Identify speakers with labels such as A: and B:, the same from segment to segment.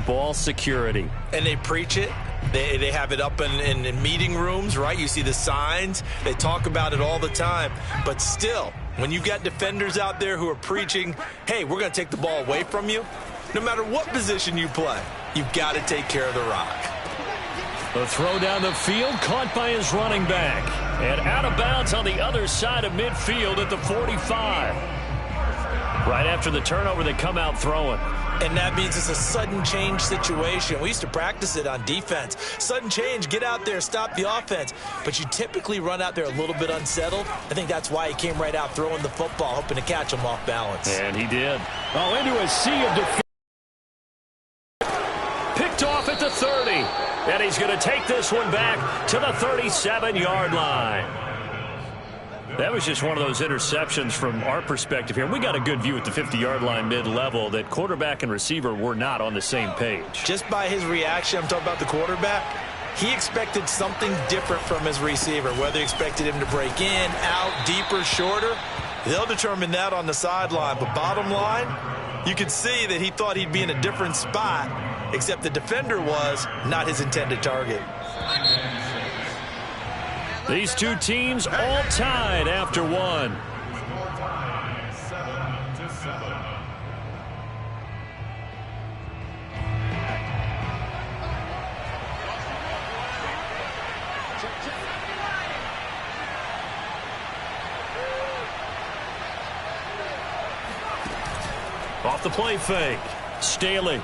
A: ball security.
B: And they preach it. They have it up in meeting rooms, right? You see the signs. They talk about it all the time. But still, when you've got defenders out there who are preaching, hey, we're going to take the ball away from you, no matter what position you play, you've got to take care of the rock.
A: The throw down the field, caught by his running back. And out of bounds on the other side of midfield at the 45. Right after the turnover, they come out throwing.
B: And that means it's a sudden change situation. We used to practice it on defense. Sudden change, get out there, stop the offense. But you typically run out there a little bit unsettled. I think that's why he came right out throwing the football, hoping to catch him off balance.
A: And he did. Oh, into a sea of defeat. Picked off at the 30. And he's going to take this one back to the 37-yard line. That was just one of those interceptions from our perspective here. We got a good view at the 50-yard line mid-level that quarterback and receiver were not on the same page.
B: Just by his reaction, I'm talking about the quarterback, he expected something different from his receiver, whether he expected him to break in, out, deeper, shorter. They'll determine that on the sideline. But bottom line, you could see that he thought he'd be in a different spot, except the defender was not his intended target.
A: These two teams all tied after one. Off the play fake. Staley.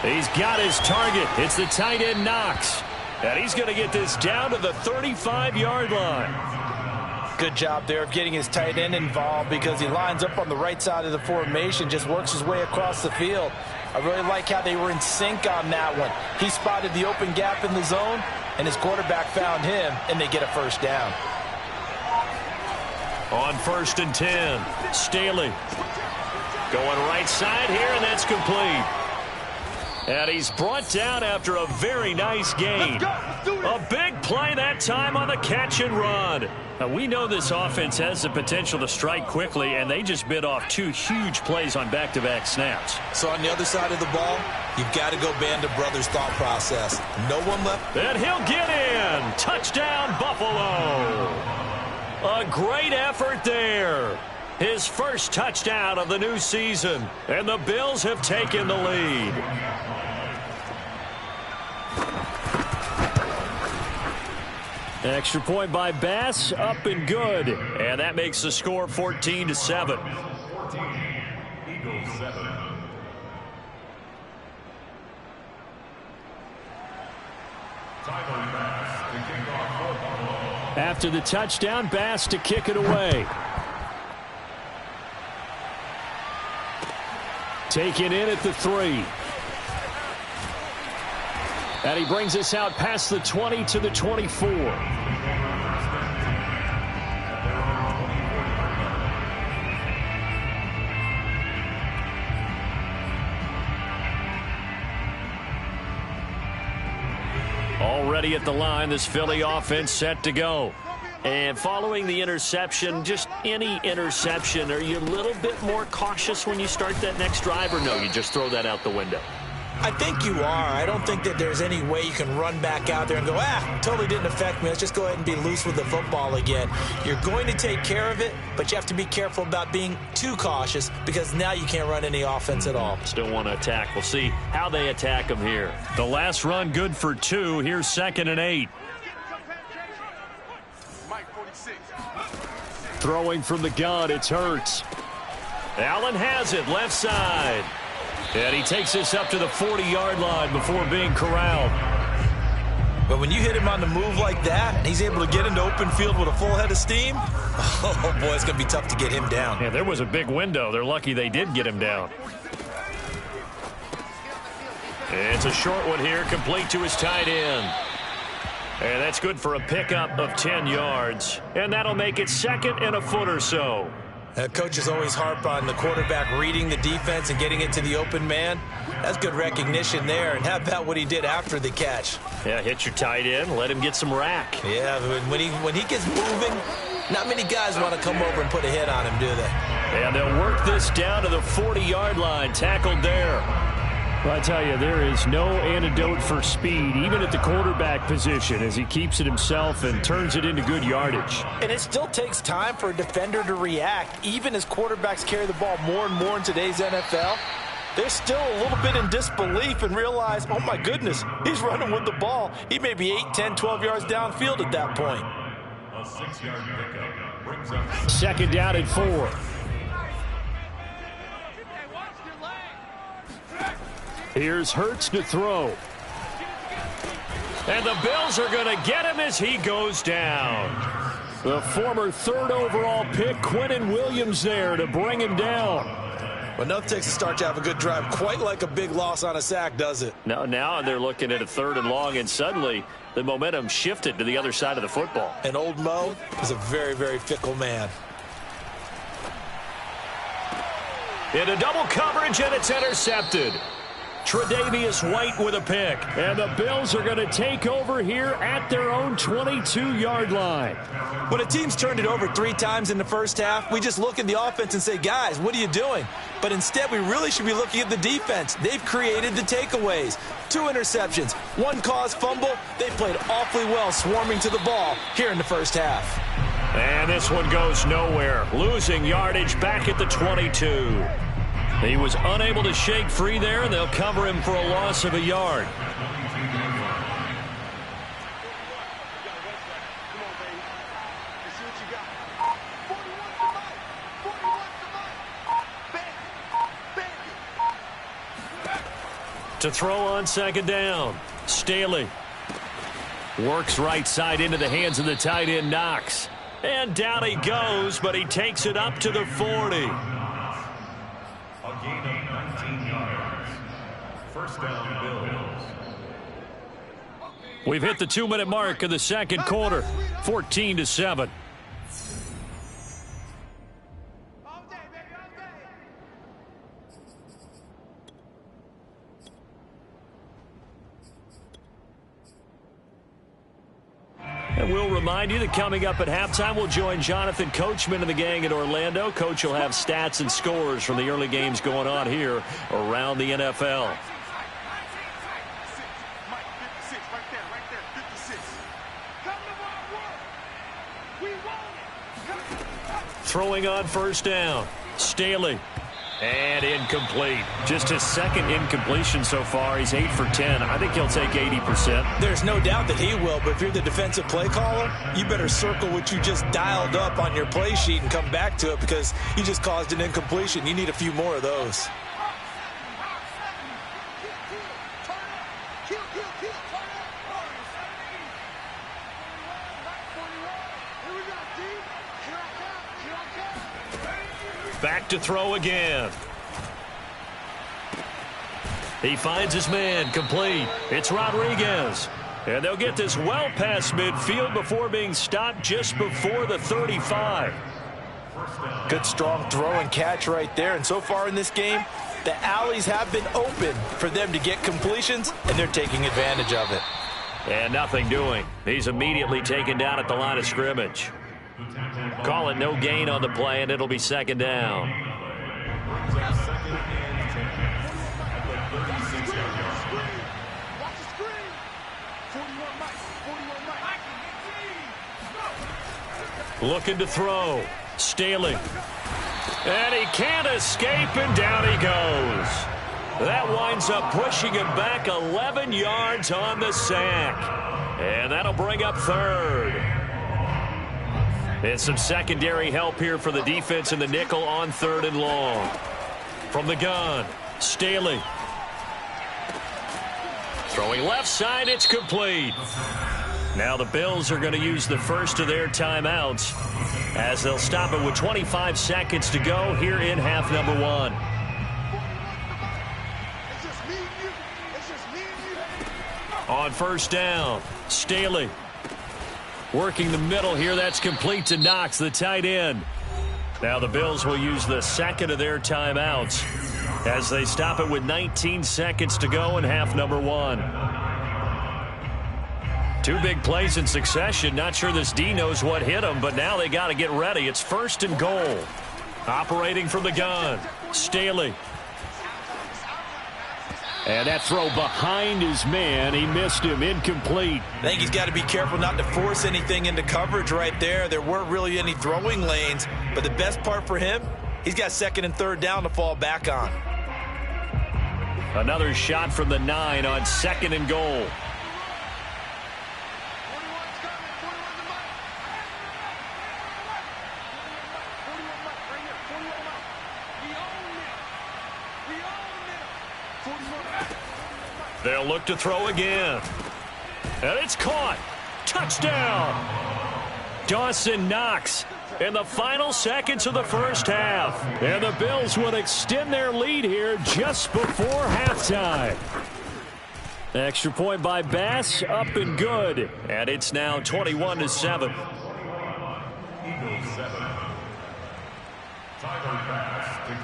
A: He's got his target. It's the tight end Knox. And he's going to get this down to the 35-yard line.
B: Good job there of getting his tight end involved because he lines up on the right side of the formation, just works his way across the field. I really like how they were in sync on that one. He spotted the open gap in the zone, and his quarterback found him, and they get a first down.
A: On 1st and 10, Staley going right side here, and that's complete. And he's brought down after a very nice gain. A big play that time on the catch and run. Now, we know this offense has the potential to strike quickly, and they just bit off two huge plays on back-to-back snaps.
B: So on the other side of the ball, you've got to go Band of Brothers thought process. No one left.
A: And he'll get in. Touchdown, Buffalo. A great effort there. His first touchdown of the new season. And the Bills have taken the lead. Extra point by Bass, up and good. And that makes the score 14-7. After the touchdown, Bass to kick it away. Taken in at the 3. And he brings us out past the 20 to the 24. Already at the line, this Philly offense set to go. And following the interception, just any interception, are you a little bit more cautious when you start that next drive, or no, you just throw that out the window?
B: I think you are. I don't think that there's any way you can run back out there and go, totally didn't affect me. Let's just go ahead and be loose with the football again. You're going to take care of it, but you have to be careful about being too cautious because now you can't run any offense at all.
A: Still want to attack. We'll see how they attack them here. The last run good for 2. Here's 2nd and 8. Throwing from the gun, it's Hurts. Allen has it, left side. And he takes this up to the 40-yard line before being corralled.
B: But when you hit him on the move like that, and he's able to get into open field with a full head of steam, oh, boy, it's going to be tough to get him down.
A: Yeah, there was a big window. They're lucky they did get him down. It's a short one here, complete to his tight end. And that's good for a pickup of 10 yards. And that'll make it 2nd and a foot or so.
B: Coaches always harp on the quarterback reading the defense and getting it to the open man. That's good recognition there. And how about what he did after the catch?
A: Yeah, hit your tight end, let him get some rack.
B: Yeah, when he gets moving, not many guys want to come over and put a hit on him, do they?
A: And they'll work this down to the 40-yard line, tackled there.
C: Well, I tell you, there is no antidote for speed, even at the quarterback position, as he keeps it himself and turns it into good yardage.
B: And it still takes time for a defender to react, even as quarterbacks carry the ball more and more in today's NFL. They're still a little bit in disbelief and realize, oh my goodness, he's running with the ball. He may be 8, 10, 12 yards downfield at that point.
D: A 6-yard pickup brings up
C: second down and 4. Here's Hurts to throw.
A: And the Bills are going to get him as he goes down.
C: The former 3rd overall pick, Quinnen Williams, there to bring him down.
B: But nothing takes a start to have a good drive, quite like a big loss on a sack, does it?
A: Now they're looking at a 3rd and long, and suddenly the momentum shifted to the other side of the football.
B: And old Mo is a very, very fickle man.
A: Into double coverage, and it's intercepted. Tre'Davious White with a pick.
C: And the Bills are going to take over here at their own 22-yard line.
B: When a team's turned it over 3 times in the first half, we just look at the offense and say, guys, what are you doing? But instead, we really should be looking at the defense. They've created the takeaways. 2 interceptions, 1 caused fumble. They played awfully well swarming to the ball here in the first half.
A: And this one goes nowhere. Losing yardage back at the 22. He was unable to shake free there, and they'll cover him for a loss of a yard. To throw on second down, Staley works right side into the hands of the tight end, Knox. And down he goes, but he takes it up to the 40.
D: a gain of 19 yards. First down, Bills.
C: We've hit the 2-minute mark of the second quarter, 14-7.
A: And we'll remind you that coming up at halftime, we'll join Jonathan Coachman and the gang in Orlando. Coach will have stats and scores from the early games going on here around the NFL. Throwing on first down, Staley. And incomplete. Just his second incompletion so far. He's 8 for 10. I think he'll take 80%.
B: There's no doubt that he will, but if you're the defensive play caller, you better circle what you just dialed up on your play sheet and come back to it because you just caused an incompletion. You need a few more of those.
A: Back to throw again. He finds his man, complete. It's Rodriguez. And they'll get this well past midfield before being stopped just before the 35.
B: Good strong throw and catch right there. And so far in this game, the alleys have been open for them to get completions, and they're taking advantage of it.
A: And nothing doing. He's immediately taken down at the line of scrimmage. Call it no gain on the play, and it'll be second down. Looking to throw. Staley. And he can't escape, and down he goes. That winds up pushing him back 11 yards on the sack. And that'll bring up third. And some secondary help here for the defense in the nickel on 3rd and long. From the gun, Staley. Throwing left side, it's complete. Now the Bills are going to use the first of their timeouts as they'll stop it with 25 seconds to go here in half number 1. On first down, Staley. Working the middle here, that's complete to Knox, the tight end. Now the Bills will use the second of their timeouts as they stop it with 19 seconds to go in half number 1. 2 big plays in succession. Not sure this D knows what hit him, but now they got to get ready. It's 1st and goal. Operating from the gun, Staley. And that throw behind his man. He missed him. Incomplete.
B: I think he's got to be careful not to force anything into coverage right there. There weren't really any throwing lanes. But the best part for him, he's got second and third down to fall back on.
A: Another shot from the 9 on second and goal. They'll look to throw again. And it's caught. Touchdown. Dawson Knox in the final seconds of the first half. And the Bills will extend their lead here just before halftime. Extra point by Bass, up and good. And it's now 21-7.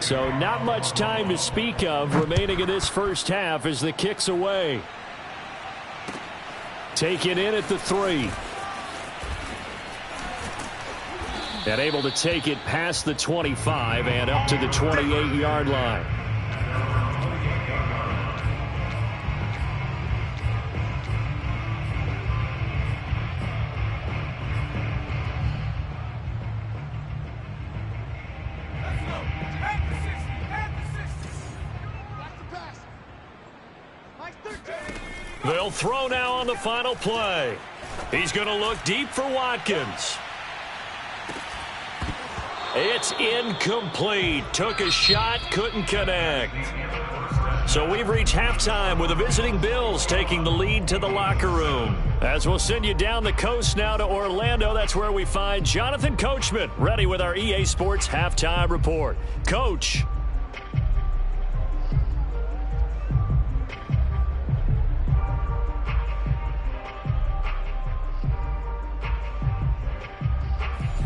A: So not much time to speak of remaining in this first half as the kick's away. Taken in at the 3. And able to take it past the 25 and up to the 28-yard line. They'll throw now on the final play. He's going to look deep for Watkins. It's incomplete. Took a shot, couldn't connect. So we've reached halftime with the visiting Bills taking the lead to the locker room. As we'll send you down the coast now to Orlando, that's where we find Jonathan Coachman ready with our EA Sports Halftime Report. Coach.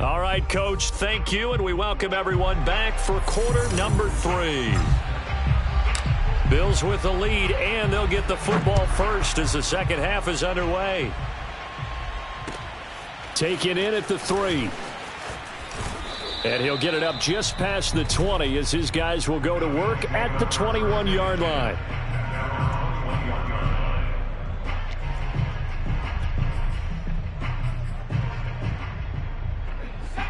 A: All right, Coach, thank you, and we welcome everyone back for quarter number 3. Bills with the lead, and they'll get the football first as the second half is underway. Taken in at the 3. And he'll get it up just past the 20 as his guys will go to work at the 21-yard line.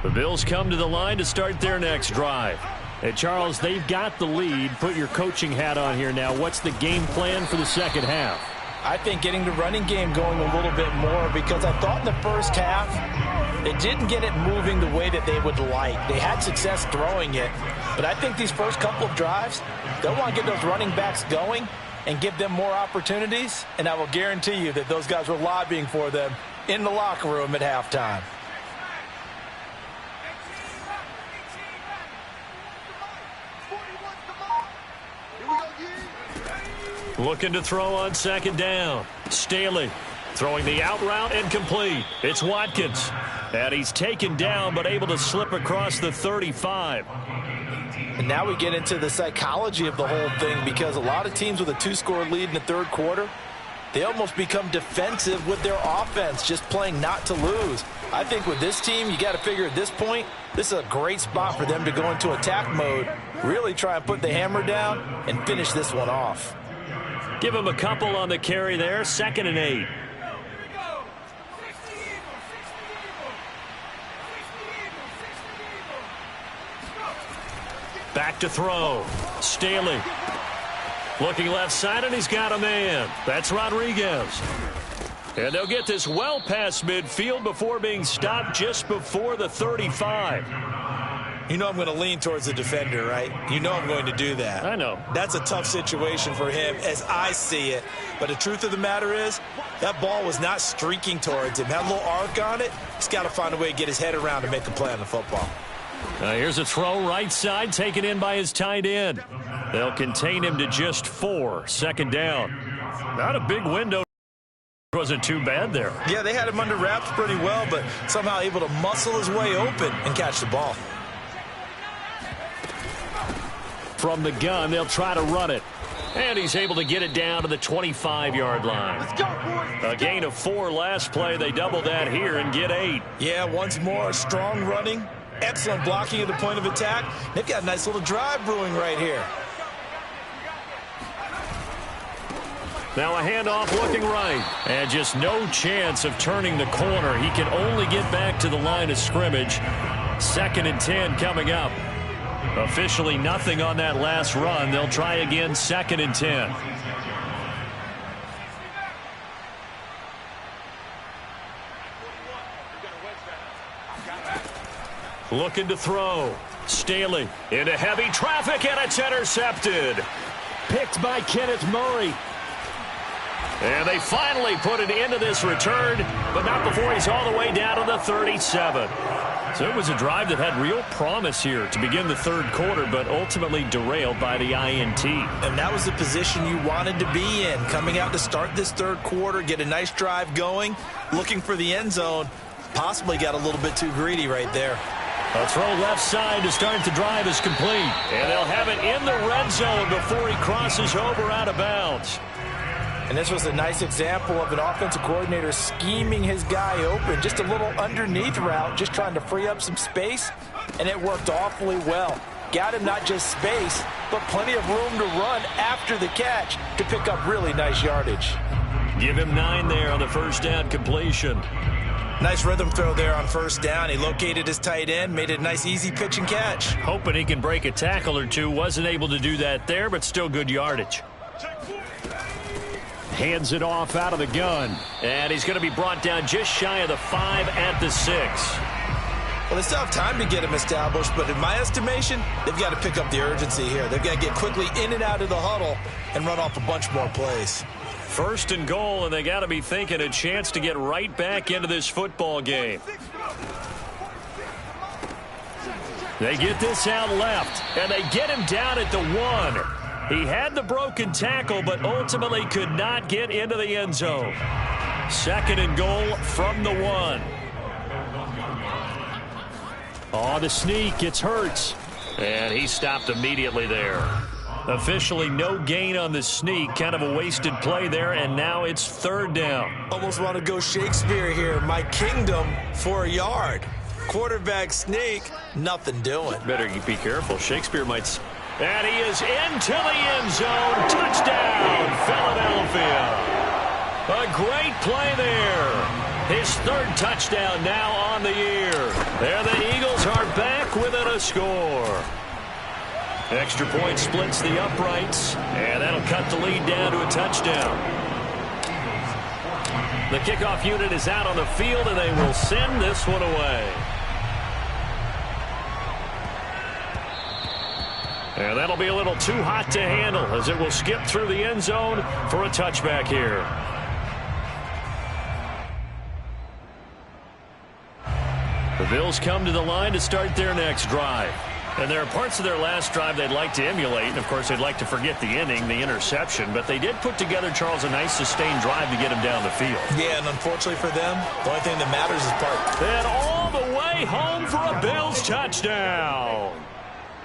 A: The Bills come to the line to start their next drive. And Charles, they've got the lead. Put your coaching hat on here now. What's the game plan for the second half?
B: I think getting the running game going a little bit more, because I thought in the first half they didn't get it moving the way that they would like. They had success throwing it, but I think these first couple of drives, they'll want to get those running backs going and give them more opportunities, and I will guarantee you that those guys were lobbying for them in the locker room at halftime.
A: Looking to throw on second down. Staley throwing the out route incomplete. It's Watkins. And he's taken down but able to slip across the 35.
B: And now we get into the psychology of the whole thing, because a lot of teams with a 2-score lead in the third quarter, they almost become defensive with their offense, just playing not to lose. I think with this team, you got to figure at this point, this is a great spot for them to go into attack mode, really try and put the hammer down and finish this one off.
A: Give him a couple on the carry there. 2nd and 8. Back to throw. Staley. Looking left side, and he's got a man. That's Rodriguez. And they'll get this well past midfield before being stopped just before the 35.
B: You know I'm going to lean towards the defender, right? You know I'm going to do that.
A: I know.
B: That's a tough situation for him as I see it. But the truth of the matter is, that ball was not streaking towards him. Had a little arc on it. He's got to find a way to get his head around and make a play on the football.
A: Here's a throw right side, taken in by his tight end. They'll contain him to just 4. 2nd down. Not a big window. Wasn't too bad there.
B: Yeah, they had him under wraps pretty well, but somehow able to muscle his way open and catch the ball.
A: From the gun, they'll try to run it. And he's able to get it down to the 25-yard line.
B: Let's go, boys.
A: A gain of 4 last play. They double that here and get 8.
B: Yeah, once more, strong running Excellent blocking at the point of attack. They've got a nice little drive brewing right here.
C: Now a handoff looking right. And just no chance of turning the corner. He can only get back to the line of scrimmage. 2nd and 10 coming up. Officially nothing on that last run. They'll try again 2nd and 10. Looking to throw. Staley into heavy traffic, and it's intercepted. Picked by Kenneth Murray. And they finally put it into this return, but not before he's all the way down to the 37. So it was a drive that had real promise here to begin the third quarter, but ultimately derailed by the INT.
B: And that was the position you wanted to be in. Coming out to start this third quarter, get a nice drive going, looking for the end zone. Possibly got a little bit too greedy right there.
C: A throw left side to start the drive is complete. And they'll have it in the red zone before he crosses over out of bounds.
B: And this was a nice example of an offensive coordinator scheming his guy open. Just a little underneath route, just trying to free up some space, and it worked awfully well. Got him not just space, but plenty of room to run after the catch to pick up really nice yardage.
C: Give him 9 there on the first down completion.
B: Nice rhythm throw there on first down. He located his tight end, made it a nice, easy pitch and catch.
C: Hoping he can break a tackle or two. Wasn't able to do that there, but still good yardage. Hands it off out of the gun. And he's going to be brought down just shy of the 5 at the 6.
B: Well, they still have time to get him established, but in my estimation, they've got to pick up the urgency here. They've got to get quickly in and out of the huddle and run off a bunch more plays.
C: 1st and goal, and they got to be thinking a chance to get right back into this football game. They get this out left, and they get him down at the 1. He had the broken tackle, but ultimately could not get into the end zone. 2nd and goal from the 1. Oh, the sneak. It's Hurts. And he stopped immediately there. Officially no gain on the sneak. Kind of a wasted play there, and now it's 3rd down.
B: Almost want to go Shakespeare here. My kingdom for a yard. Quarterback sneak, nothing doing.
C: Better be careful. Shakespeare might... And he is into the end zone. Touchdown, Philadelphia. A great play there. His 3rd touchdown now on the year. There the Eagles are back within a score. Extra point splits the uprights, and that'll cut the lead down to a touchdown. The kickoff unit is out on the field, and they will send this one away. And that'll be a little too hot to handle as it will skip through the end zone for a touchback here. The Bills come to the line to start their next drive. And there are parts of their last drive they'd like to emulate. And, of course, they'd like to forget the inning, the interception. But they did put together, Charles, a nice sustained drive to get him down the field.
B: Yeah, and unfortunately for them, the only thing that matters is park.
C: And all the way home for a Bills touchdown.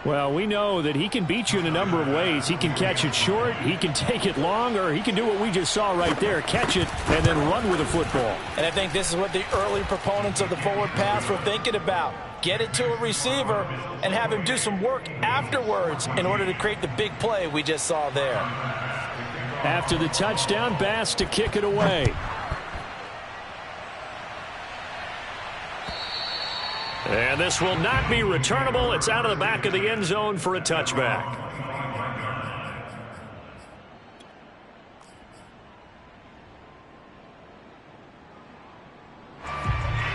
C: Well, we know that he can beat you in a number of ways. He can catch it short, he can take it long, or he can do what we just saw right there, catch it and then run with the football.
B: And I think this is what the early proponents of the forward pass were thinking about. Get it to a receiver and have him do some work afterwards in order to create the big play we just saw there.
C: After the touchdown, Bass to kick it away. And this will not be returnable. It's out of the back of the end zone for a touchback.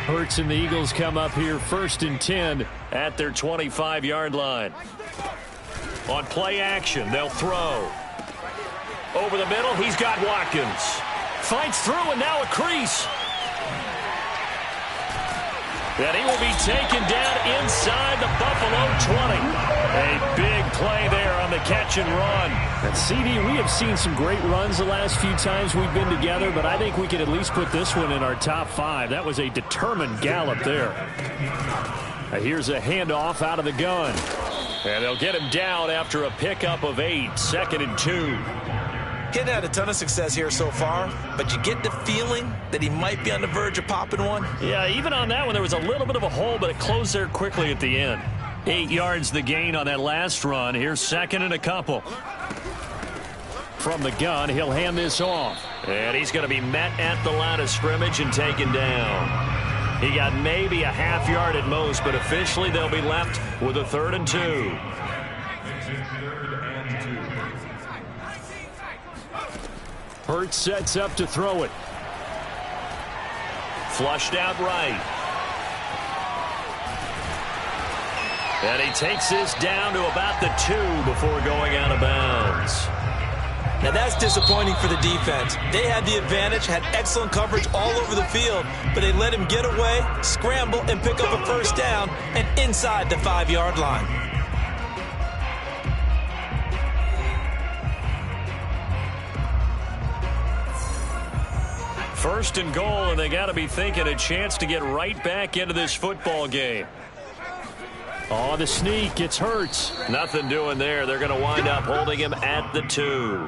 C: Hurts and the Eagles come up here 1st and 10 at their 25-yard line. On play action, they'll throw. Over the middle, he's got Watkins. Fights through, and now a crease. And he will be taken down inside the Buffalo 20. A big play there on the catch and run. And CD, we have seen some great runs the last few times we've been together, but I think we could at least put this one in our top 5. That was a determined gallop there. Here's a handoff out of the gun. And they'll get him down after a pickup of 8, 2nd and 2.
B: He hadn't had a ton of success here so far, but you get the feeling that he might be on the verge of popping one.
A: Yeah, even on that one, there was a little bit of a hole, but it closed there quickly at the end. 8 yards the gain on that last run. Here's second and a couple. From the gun, he'll hand this off. And he's going to be met at the line of scrimmage and taken down. He got maybe a half yard at most, but officially they'll be left with a 3rd and 2. Hurts sets up to throw it. Flushed out right. And he takes this down to about the 2 before going out of bounds.
B: Now that's disappointing for the defense. They had the advantage, had excellent coverage all over the field, but they let him get away, scramble, and pick up a first down and inside the 5-yard line.
A: First and goal, and they got to be thinking a chance to get right back into this football game. Oh, the sneak. It's Hurts. Nothing doing there. They're going to wind up holding him at the 2.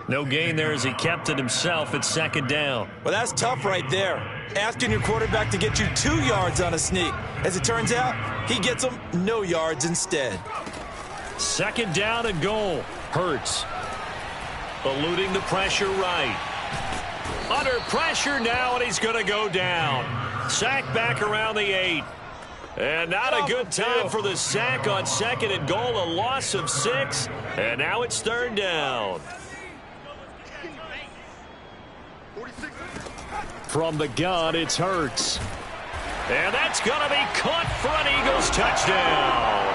A: No gain there as he kept it himself at 2nd down.
B: Well, that's tough right there. Asking your quarterback to get you 2 yards on a sneak. As it turns out, he gets them no yards instead.
A: 2nd down and goal. Hurts. Eluding the pressure right. Under pressure now, and he's going to go down. Sack back around the 8. And not a good time for the sack on 2nd and goal. A loss of 6. And now it's 3rd down. From the gun, it's Hurts. And that's going to be caught for an Eagles touchdown.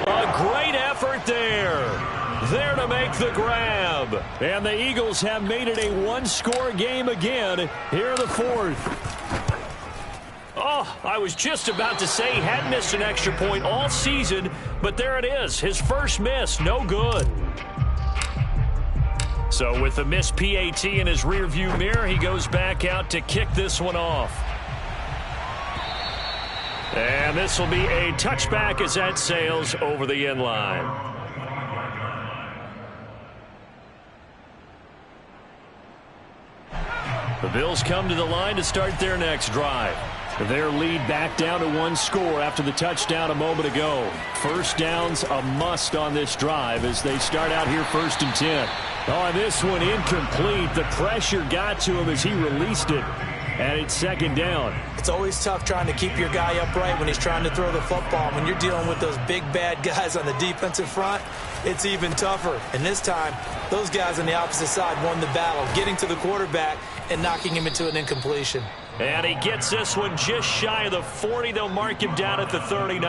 A: A great effort there. There to make the grab. And the Eagles have made it a 1-score game again here in the 4th. Oh, I was just about to say he hadn't missed an extra point all season, but there it is. His first miss, no good. So with the missed PAT in his rearview mirror, he goes back out to kick this one off. And this will be a touchback as that sails over the end line. The Bills come to the line to start their next drive. Their lead back down to 1 score after the touchdown a moment ago. First down's a must on this drive as they start out here 1st and 10. Oh, this one incomplete. The pressure got to him as he released it. And it's 2nd down.
B: It's always tough trying to keep your guy upright when he's trying to throw the football. When you're dealing with those big bad guys on the defensive front, it's even tougher. And this time, those guys on the opposite side won the battle, getting to the quarterback and knocking him into an incompletion.
A: And he gets this one just shy of the 40. They'll mark him down at the 39.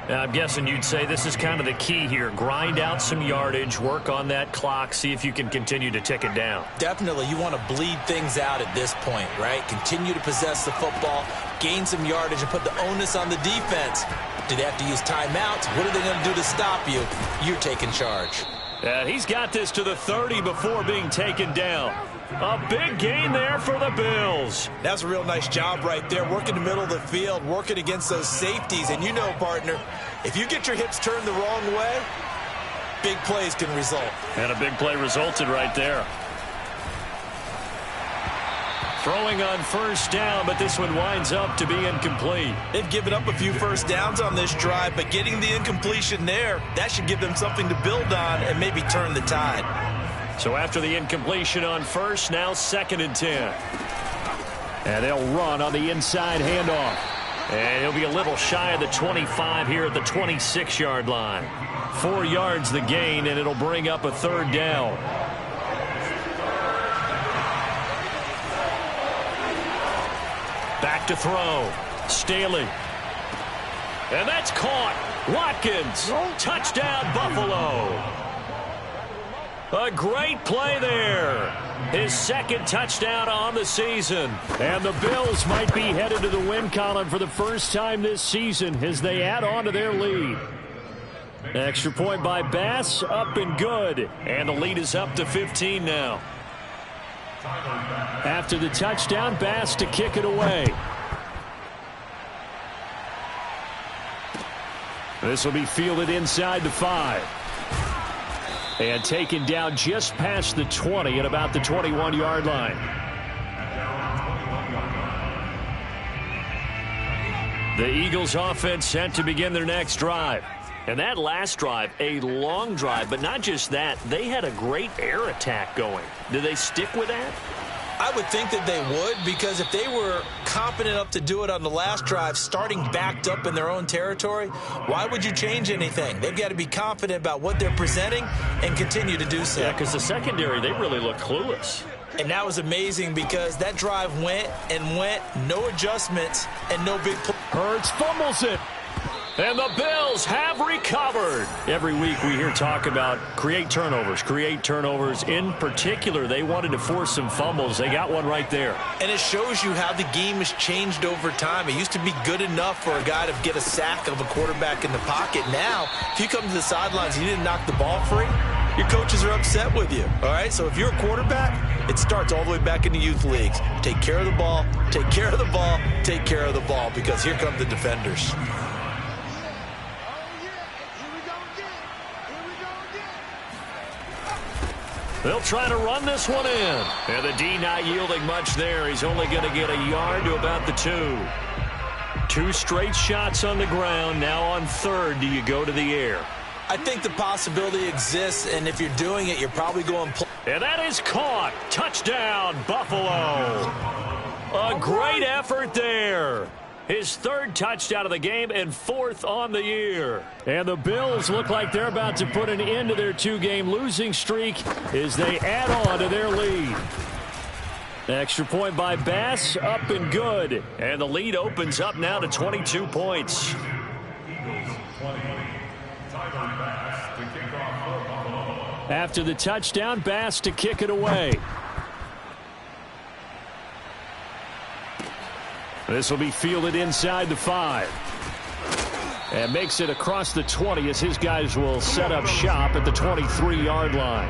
A: Now, I'm guessing you'd say this is kind of the key here. Grind out some yardage, work on that clock, see if you can continue to tick it down.
B: Definitely. You want to bleed things out at this point, right? Continue to possess the football, gain some yardage, and put the onus on the defense. Do they have to use timeouts? What are they going to do to stop you? You're taking charge.
A: He's got this to the 30 before being taken down. A big gain there for the Bills.
B: That's a real nice job right there, working the middle of the field, working against those safeties. And you know, partner, if you get your hips turned the wrong way, big plays can result.
A: And a big play resulted right there. Throwing on 1st down, but this one winds up to be incomplete.
B: They've given up a few first downs on this drive, but getting the incompletion there, that should give them something to build on and maybe turn the tide.
A: So after the incompletion on 1st, now 2nd and 10. And they'll run on the inside handoff. And he'll be a little shy of the 25 here at the 26-yard line. 4 yards the gain, and it'll bring up a 3rd down. Back to throw. Staley. And that's caught. Watkins. Touchdown, Buffalo. A great play there. His 2nd touchdown on the season. And the Bills might be headed to the win column for the first time this season as they add on to their lead. Extra point by Bass, up and good. And the lead is up to 15 now. After the touchdown, Bass to kick it away. This will be fielded inside the 5. And taken down just past the 20 at about the 21-yard line. The Eagles offense set to begin their next drive. And that last drive, a long drive, but not just that, they had a great air attack going. Do they stick with that?
B: I would think that they would, because if they were confident enough to do it on the last drive, starting backed up in their own territory, why would you change anything? They've got to be confident about what they're presenting and continue to do so.
A: Yeah, because the secondary, they really look clueless.
B: And that was amazing because that drive went and went, no adjustments, and no big play.
A: Hurts fumbles it. And the Bills have recovered. Every week we hear talk about create turnovers. In particular, they wanted to force some fumbles. They got one right there.
B: And it shows you how the game has changed over time. It used to be good enough for a guy to get a sack of a quarterback in the pocket. Now, if you come to the sidelines and you didn't knock the ball free, your coaches are upset with you. All right? So if you're a quarterback, it starts all the way back in the youth leagues. Take care of the ball, take care of the ball, take care of the ball, because here come the defenders.
A: They'll try to run this one in. And the D not yielding much there. He's only going to get a yard to about the 2. 2 straight shots on the ground. Now on third, do you go to the air?
B: I think the possibility exists, and if you're doing it, you're probably going.
A: And that is caught. Touchdown, Buffalo. A great effort there. His 3rd touchdown of the game and 4th on the year. And the Bills look like they're about to put an end to their 2-game losing streak as they add on to their lead. Extra point by Bass, up and good. And the lead opens up now to 22 points. After the touchdown, Bass to kick it away. This will be fielded inside the 5. And makes it across the 20 as his guys will set up shop at the 23-yard line.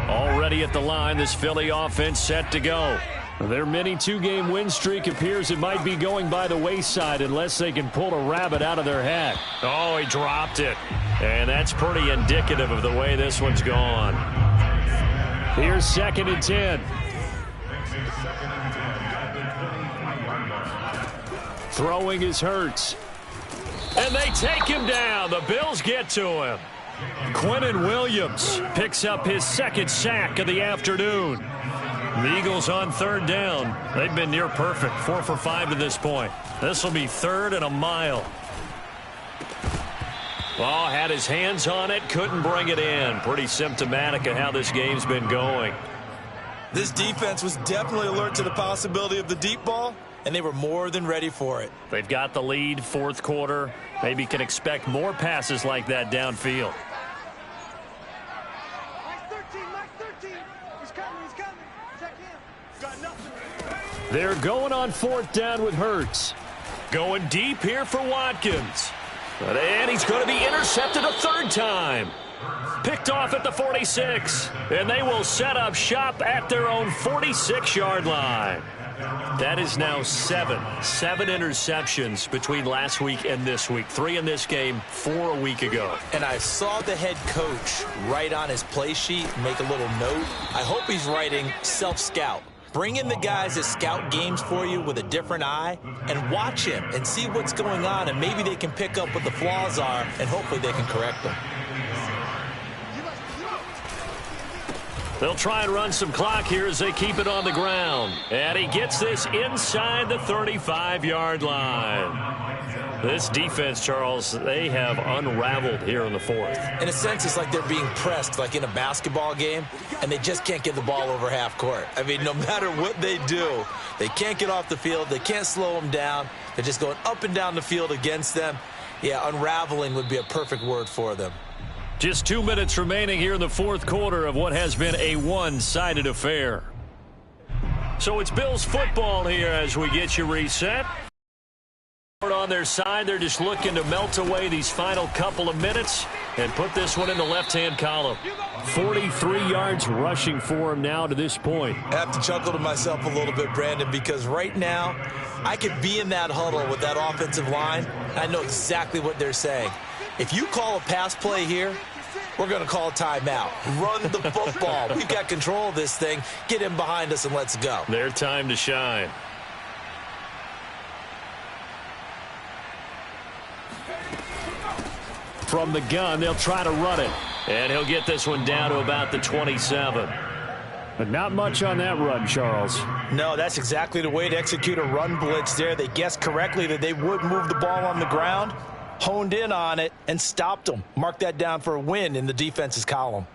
A: Already at the line, this Philly offense set to go. Their mini 2-game win streak appears it might be going by the wayside unless they can pull a rabbit out of their hat. Oh, he dropped it. And that's pretty indicative of the way this one's gone. Here's 2nd and 10. Throwing is Hurts. And they take him down. The Bills get to him. Quinnen Williams picks up his 2nd sack of the afternoon. The Eagles on 3rd down. They've been near perfect. 4 for 5 to this point. This will be 3rd and a mile. Oh, had his hands on it, couldn't bring it in. Pretty symptomatic of how this game's been going.
B: This defense was definitely alert to the possibility of the deep ball, and they were more than ready for it.
A: They've got the lead, 4th quarter. Maybe can expect more passes like that downfield.
E: He's coming. Check him. Got nothing.
A: They're going on 4th down with Hurts. Going deep here for Watkins. And he's going to be intercepted a 3rd time. Picked off at the 46. And they will set up shop at their own 46-yard line. That is now 7 interceptions between last week and this week. 3 in this game, 4 a week ago.
B: And I saw the head coach write on his play sheet, make a little note. I hope he's writing self-scout. Bring in the guys that scout games for you with a different eye and watch him and see what's going on, and maybe they can pick up what the flaws are, and hopefully they can correct them.
A: They'll try and run some clock here as they keep it on the ground. And he gets this inside the 35-yard line. This defense, Charles, they have unraveled here in the 4th.
B: In a sense, it's like they're being pressed like in a basketball game, and they just can't get the ball over half court. I mean, no matter what they do, they can't get off the field. They can't slow them down. They're just going up and down the field against them. Yeah, unraveling would be a perfect word for them.
A: Just 2 minutes remaining here in the 4th quarter of what has been a one-sided affair. So it's Bills football here as we get you reset. On their side, they're just looking to melt away these final couple of minutes and put this one in the left-hand column. 43 yards rushing for him now to this point.
B: I have to chuckle to myself a little bit, Brandon, because right now I could be in that huddle with that offensive line. I know exactly what they're saying. If you call a pass play here, we're going to call a timeout. Run the football. We've got control of this thing. Get him behind us and let's go.
A: Their time to shine. From the gun, they'll try to run it. And he'll get this one down to about the 27.
C: But not much on that run, Charles.
B: No, that's exactly the way to execute a run blitz there. They guessed correctly that they would move the ball on the ground, honed in on it, and stopped them. Mark that down for a win in the defense's column.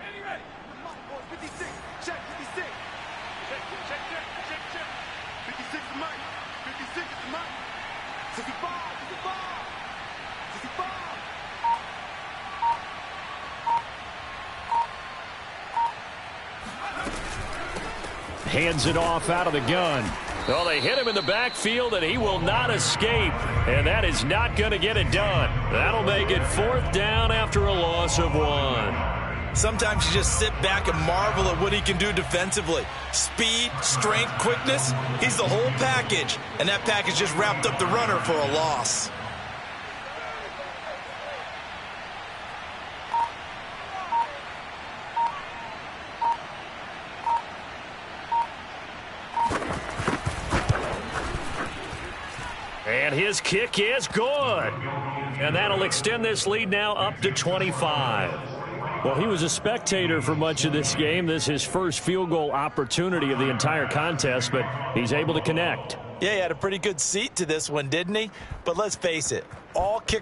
E: Ready. 56. Check, 56. Check. 56 is mine. 56 is mine. 65. 65.
C: Hands it off out of the gun.
A: Well, they hit him in the backfield, and he will not escape. And that is not going to get it done. That'll make it 4th down after a loss of 1.
B: Sometimes you just sit back and marvel at what he can do defensively. Speed, strength, quickness, he's the whole package. And that package just wrapped up the runner for a loss.
A: And his kick is good. And that'll extend this lead now up to 25.
C: Well, he was a spectator for much of this game. This is his first field goal opportunity of the entire contest, but he's able to connect.
B: Yeah, he had a pretty good seat to this one, didn't he? But let's face it, all kick